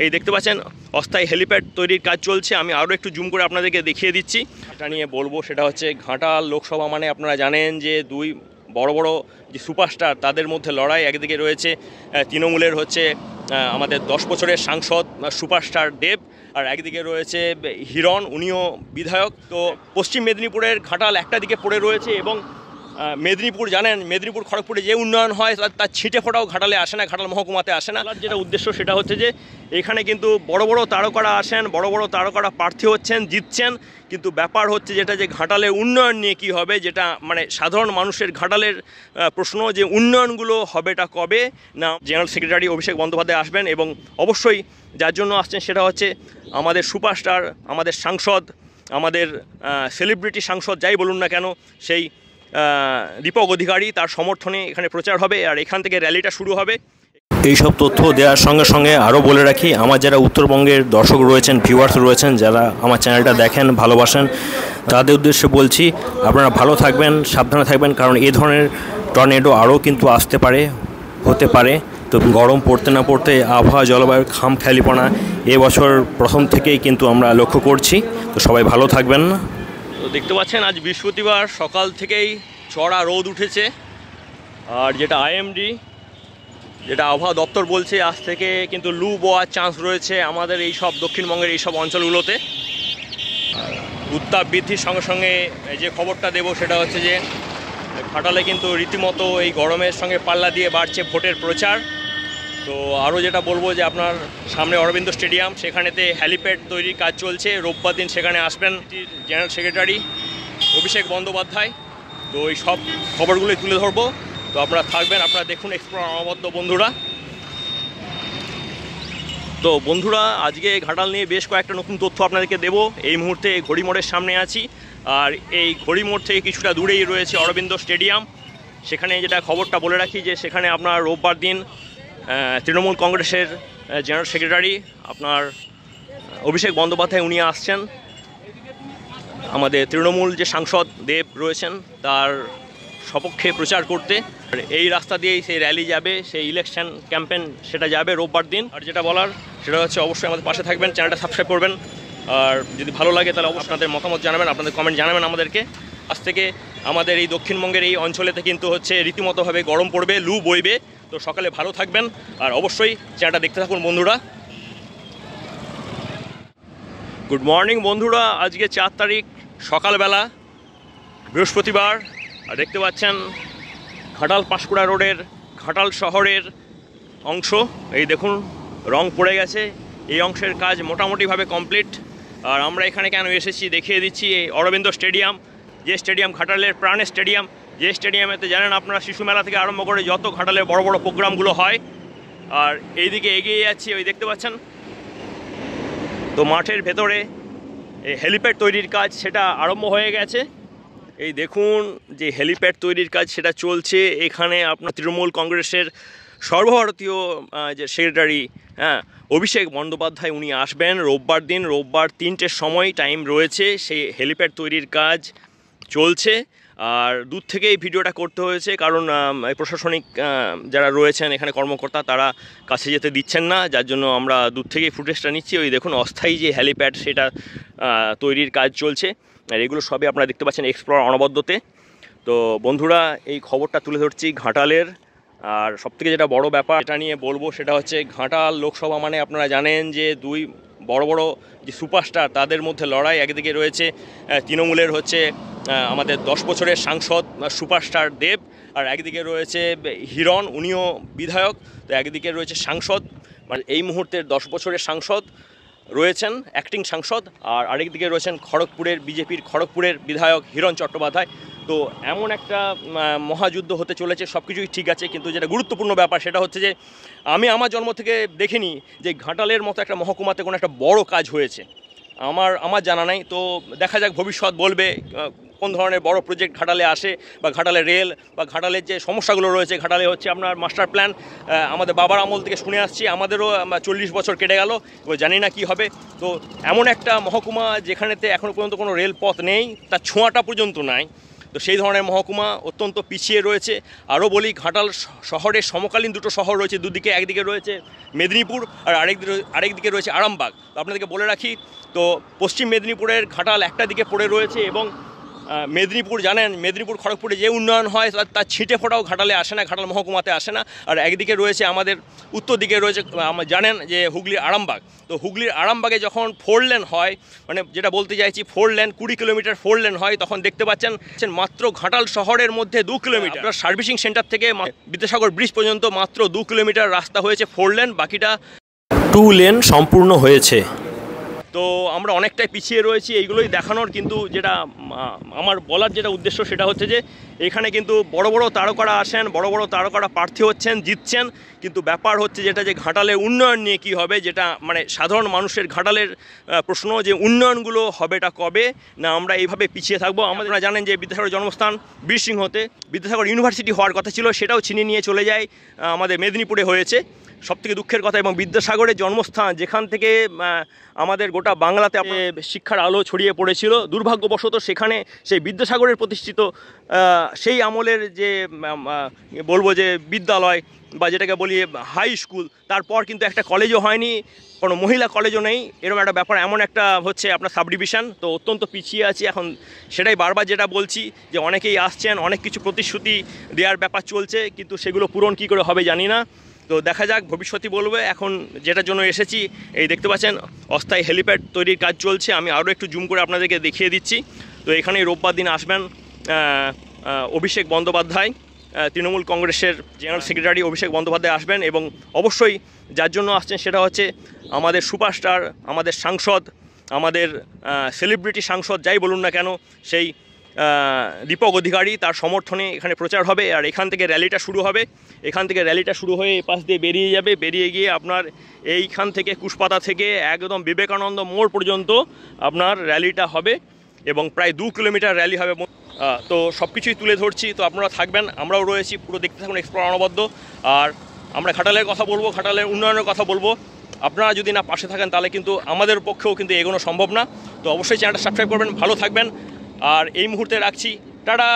এই দেখতে পাচ্ছেন অস্থায়ী হেলিপ্যাড তৈরির কাজ চলছে। আমি আরও একটু জুম করে আপনাদেরকে দেখিয়ে দিচ্ছি। এটা নিয়ে বলবো সেটা হচ্ছে ঘাটাল লোকসভা মানে আপনারা জানেন যে দুই বড় বড় যে সুপারস্টার তাদের মধ্যে লড়াই। একদিকে রয়েছে তৃণমূলের হচ্ছে আমাদের 10 বছরের সাংসদ সুপারস্টার দেব, আর একদিকে রয়েছে হিরণ, উনিও বিধায়ক। তো পশ্চিম মেদিনীপুরের ঘাটাল একটা দিকে পড়ে রয়েছে এবং মেদিনীপুর জানেন, মেদিনীপুর খড়গপুরে যে উন্নয়ন হয় তার ছিটে ফোটাও ঘাটালে আসে না, ঘাটাল মহকুমাতে আসে না। যেটা উদ্দেশ্য সেটা হচ্ছে যে এখানে কিন্তু বড় বড় তারকারা আসেন, বড় বড় তারকারা প্রার্থী হচ্ছেন, জিতছেন, কিন্তু ব্যাপার হচ্ছে যেটা যে ঘাটালের উন্নয়ন নিয়ে কী হবে, যেটা মানে সাধারণ মানুষের ঘাটালের প্রশ্ন যে উন্নয়নগুলো হবেটা কবে না। জেনারেল সেক্রেটারি অভিষেক বন্দ্যোপাধ্যায় আসবেন এবং অবশ্যই যার জন্য আসছেন সেটা হচ্ছে আমাদের সুপারস্টার, আমাদের সাংসদ, আমাদের সেলিব্রিটি সাংসদ যাই বলুন না কেন, সেই দীপক অধিকারী, তার সমর্থনে এখানে প্রচার হবে আর এখান থেকে র্যালিটা শুরু হবে। এইসব তথ্য দেওয়ার সঙ্গে সঙ্গে আরও বলে রাখি, আমার যারা উত্তরবঙ্গের দর্শক রয়েছেন, ভিউয়ার্স রয়েছেন, যারা আমার চ্যানেলটা দেখেন, ভালোবাসেন, তাদের উদ্দেশ্যে বলছি আপনারা ভালো থাকবেন, সাবধানে থাকবেন, কারণ এই ধরনের টর্নেডো আরও কিন্তু আসতে পারে, হতে পারে। তো গরম পড়তে না পড়তে আবহাওয়া জলবায়ুর খামখেয়ালিপনা এবছর প্রথম থেকেই কিন্তু আমরা লক্ষ্য করছি। তো সবাই ভালো থাকবেন। তো দেখতে পাচ্ছেন আজ বৃহস্পতিবার সকাল থেকেই চড়া রোদ উঠেছে, আর যেটা আইএমডি, যেটা আবহাওয়া দপ্তর বলছে আজ থেকে কিন্তু লু বওয়ার চান্স রয়েছে আমাদের এই সব দক্ষিণবঙ্গের এই সব অঞ্চলগুলোতে। উত্তাপ বৃদ্ধির সঙ্গে সঙ্গে যে খবরটা দেব সেটা হচ্ছে যে ঘাটালে কিন্তু রীতিমতো এই গরমের সঙ্গে পাল্লা দিয়ে বাড়ছে ভোটের প্রচার। তো আরও যেটা বলবো যে আপনার সামনে অরবিন্দ স্টেডিয়াম, সেখানেতে হ্যালিপ্যাড তৈরির কাজ চলছে। রোববার দিন সেখানে আসবেন জেনারেল সেক্রেটারি অভিষেক বন্দ্যোপাধ্যায়। তো এই সব খবরগুলোই তুলে ধরবো, তো আপনারা থাকবেন, আপনারা দেখুন এক্সপ্লোর অনবদ্য বন্ধুরা। তো বন্ধুরা আজকে ঘাটাল নিয়ে বেশ কয়েকটা নতুন তথ্য আপনাদেরকে দেবো। এই মুহূর্তে ঘড়িমোড়ের সামনে আছি, আর এই ঘড়িমোড় থেকে কিছুটা দূরেই রয়েছে অরবিন্দ স্টেডিয়াম। সেখানে যেটা খবরটা বলে রাখি যে সেখানে আপনার রোববার দিন তৃণমূল কংগ্রেসের জেনারেল সেক্রেটারি আপনার অভিষেক বন্দ্যোপাধ্যায় উনি আসছেন। আমাদের তৃণমূল যে সাংসদ দেব রয়েছেন তার সপক্ষে প্রচার করতে। আর এই রাস্তা দিয়েই সেই র্যালি যাবে, সেই ইলেকশন ক্যাম্পেন সেটা যাবে রোববার দিন। আর যেটা বলার সেটা হচ্ছে অবশ্যই আমাদের পাশে থাকবেন, চ্যানেলটা সাবস্ক্রাইব করবেন, আর যদি ভালো লাগে তাহলে অবশ্যই আপনাদের মতামত জানাবেন, আপনাদের কমেন্ট জানাবেন আমাদেরকে। আজ থেকে আমাদের এই দক্ষিণবঙ্গের এই অঞ্চলেতে কিন্তু হচ্ছে রীতিমতোভাবে গরম পড়বে, লু বইবে। তো সকালে ভালো থাকবেন আর অবশ্যই চ্যানেলটা দেখতে থাকুন বন্ধুরা। গুড মর্নিং বন্ধুরা, আজকে 4 তারিখ সকালবেলা, বৃহস্পতিবার। আর দেখতে পাচ্ছেন ঘাটাল পাঁশকুড়া রোডের ঘাটাল শহরের অংশ, এই দেখুন রং পড়ে গেছে। এই অংশের কাজ মোটামুটিভাবে কমপ্লিট। আর আমরা এখানে কেন এসেছি দেখিয়ে দিচ্ছি। এই অরবিন্দ স্টেডিয়াম, যে স্টেডিয়াম ঘাটালের প্রাণের স্টেডিয়াম, যে স্টেডিয়ামেতে জানেন আপনারা শিশু মেলা থেকে আরম্ভ করে যত ঘাটালের বড় বড় প্রোগ্রামগুলো হয়। আর এইদিকে এগিয়ে যাচ্ছি, ওই দেখতে পাচ্ছেন। তো মাঠের ভেতরে এই হেলিপ্যাড তৈরির কাজ সেটা আরম্ভ হয়ে গেছে। এই দেখুন যে হেলিপ্যাড তৈরির কাজ সেটা চলছে। এখানে আপনার তৃণমূল কংগ্রেসের সর্বভারতীয় যে সেক্রেটারি অভিষেক বন্দ্যোপাধ্যায় উনি আসবেন রোববার দিন। রোববার 3টের সময় টাইম রয়েছে। সেই হেলিপ্যাড তৈরির কাজ চলছে। আর দূর থেকে এই ভিডিওটা করতে হয়েছে কারণ প্রশাসনিক যারা রয়েছেন এখানে কর্মকর্তা তারা কাছে যেতে দিচ্ছেন না, যার জন্য আমরা দূর থেকেই ফুটেজটা নিচ্ছি। ওই দেখুন অস্থায়ী যে হেলিপ্যাড সেটা তৈরির কাজ চলছে। আর এগুলো সবই আপনারা দেখতে পাচ্ছেন এক্সপ্লোর অনবদ্যতে। তো বন্ধুরা এই খবরটা তুলে ধরছি ঘাটালের। আর সবথেকে যেটা বড় ব্যাপার এটা নিয়ে বলবো সেটা হচ্ছে ঘাটাল লোকসভা মানে আপনারা জানেন যে দুই বড় বড় যে সুপারস্টার তাদের মধ্যে লড়াই। একদিকে রয়েছে তৃণমূলের হচ্ছে আমাদের 10 বছরের সাংসদ সুপারস্টার দেব, আর একদিকে রয়েছে হিরণ, উনিও বিধায়ক। তো একদিকে রয়েছে সাংসদ, মানে এই মুহূর্তের 10 বছরের সাংসদ রয়েছেন, অ্যাক্টিং সাংসদ, আর আরেকদিকে রয়েছেন খড়গপুরের বিজেপির খড়গপুরের বিধায়ক হিরণ চট্টোপাধ্যায়। তো এমন একটা মহাযুদ্ধ হতে চলেছে। সব কিছুই ঠিক আছে, কিন্তু যেটা গুরুত্বপূর্ণ ব্যাপার সেটা হচ্ছে যে আমি আমার জন্ম থেকে দেখিনি যে ঘাটালের মতো একটা মহকুমাতে কোনো একটা বড় কাজ হয়েছে। আমার জানা নাই। তো দেখা যাক ভবিষ্যৎ বলবে কোন ধরনের বড় প্রজেক্ট ঘাটালে আসে, বা ঘাটালে রেল, বা ঘাটালের যে সমস্যাগুলো রয়েছে। ঘাটালে হচ্ছে আপনার মাস্টার প্ল্যান আমাদের বাবার আমল থেকে শুনে আসছি, আমাদেরও 40 বছর কেটে গেল, এবার জানি না কি হবে। তো এমন একটা মহকুমা যেখানেতে এখনও পর্যন্ত কোনো রেলপথ নেই, তার ছোঁয়াটা পর্যন্ত নাই। তো সেই ধরনের মহকুমা অত্যন্ত পিছিয়ে রয়েছে। আরও বলি, ঘাটাল শহরের সমকালীন দুটো শহর রয়েছে দুদিকে, একদিকে রয়েছে মেদিনীপুর আর আরেকদিকে রয়েছে আরামবাগ। তো আপনাদেরকে বলে রাখি, তো পশ্চিম মেদিনীপুরের ঘাটাল একটা দিকে পড়ে রয়েছে এবং মেদিনীপুর জানেন, মেদিনীপুর খড়গপুরে যে উন্নয়ন হয় তার ছিটে ফোটাও ঘাটালে আসে না, ঘাটাল মহকুমাতে আসে না। আর একদিকে রয়েছে আমাদের উত্তর দিকে রয়েছে জানেন যে হুগলির আরামবাগ। তো হুগলির আরামবাগে যখন 4 লেন হয়, মানে যেটা বলতে চাইছি 4 লেন 20 কিলোমিটার 4 লেন হয়, তখন দেখতে পাচ্ছেন মাত্র ঘাটাল শহরের মধ্যে 2 কিলোমিটার। সার্ভিসিং সেন্টার থেকে বিদ্যাসাগর ব্রিজ পর্যন্ত মাত্র 2 কিলোমিটার রাস্তা হয়েছে 4 লেন, বাকিটা 2 লেন সম্পূর্ণ হয়েছে। তো আমরা অনেকটাই পিছিয়ে রয়েছি এইগুলোই দেখানোর, কিন্তু যেটা আমার বলার যেটা উদ্দেশ্য সেটা হচ্ছে যে এখানে কিন্তু বড় বড় তারকারা আসেন, বড় বড় তারকারা প্রার্থী হচ্ছেন, জিতছেন, কিন্তু ব্যাপার হচ্ছে যেটা যে ঘাটালের উন্নয়ন নিয়ে কী হবে, যেটা মানে সাধারণ মানুষের ঘাটালের প্রশ্ন যে উন্নয়নগুলো হবেটা কবে, না আমরা এইভাবে পিছিয়ে থাকবো। আপনারা জানেন যে বিদ্যাসাগর জন্মস্থান বীরসিংহতে, বিদ্যাসাগর ইউনিভার্সিটি হওয়ার কথা ছিল, সেটাও ছিনিয়ে নিয়ে চলে যায় আমাদের মেদিনীপুরে হয়েছে। সবথেকে দুঃখের কথা, এবং বিদ্যাসাগরের জন্মস্থান যেখান থেকে আমাদের গোটা বাংলাতে শিক্ষার আলো ছড়িয়ে পড়েছিল, দুর্ভাগ্যবশত সেখানে সেই বিদ্যাসাগরের প্রতিষ্ঠিত সেই আমলের যে বলবো যে বিদ্যালয় বা যেটাকে বলি হাই স্কুল, তারপর কিন্তু একটা কলেজও হয়নি, কোনো মহিলা কলেজও নেই, এরকম একটা ব্যাপার। এমন একটা হচ্ছে আপনার সাব ডিভিশন, তো অত্যন্ত পিছিয়ে আছি এখন। সেটাই বারবার যেটা বলছি যে অনেকেই আসছেন, অনেক কিছু প্রতিশ্রুতি দেওয়ার ব্যাপার চলছে, কিন্তু সেগুলো পূরণ কী করে হবে জানি না। তো দেখা যাক, ভবিষ্যৎই বলবে। এখন যেটার জন্য এসেছি, এই দেখতে পাচ্ছেন অস্থায়ী হেলিপ্যাড তৈরির কাজ চলছে। আমি আরও একটু জুম করে আপনাদেরকে দেখিয়ে দিচ্ছি। তো এখানে রোববার দিন আসবেন অভিষেক বন্দ্যোপাধ্যায়, তৃণমূল কংগ্রেসের জেনারেল সেক্রেটারি অভিষেক বন্দ্যোপাধ্যায় আসবেন, এবং অবশ্যই যার জন্য আসছেন সেটা হচ্ছে আমাদের সুপারস্টার, আমাদের সাংসদ, আমাদের সেলিব্রিটি সাংসদ যাই বলুন না কেন, সেই দীপক অধিকারী, তার সমর্থনে এখানে প্রচার হবে। আর এখান থেকে র্যালিটা শুরু হবে, এখান থেকে র্যালিটা শুরু হয়ে এই পাশ দিয়ে বেরিয়ে যাবে, বেরিয়ে গিয়ে আপনার এইখান থেকে কুশপাতা থেকে একদম বিবেকানন্দ মোড় পর্যন্ত আপনার র্যালিটা হবে, এবং প্রায় 2 কিলোমিটার র্যালি হবে। তো সব কিছুই তুলে ধরছি, তো আপনারা থাকবেন, আমরাও রয়েছি, পুরো দেখতে থাকুন এক্সপ্লোর অনবদ্য। আর আমরা ঘাটালের কথা বলবো, ঘাটালের উন্নয়নের কথা বলবো। আপনারা যদি না পাশে থাকেন তাহলে কিন্তু আমাদের পক্ষেও কিন্তু এগোনো সম্ভব না। তো অবশ্যই চ্যানেলটা সাবস্ক্রাইব করবেন, ভালো থাকবেন। আর এই মুহূর্তে রাখছি, টাটা।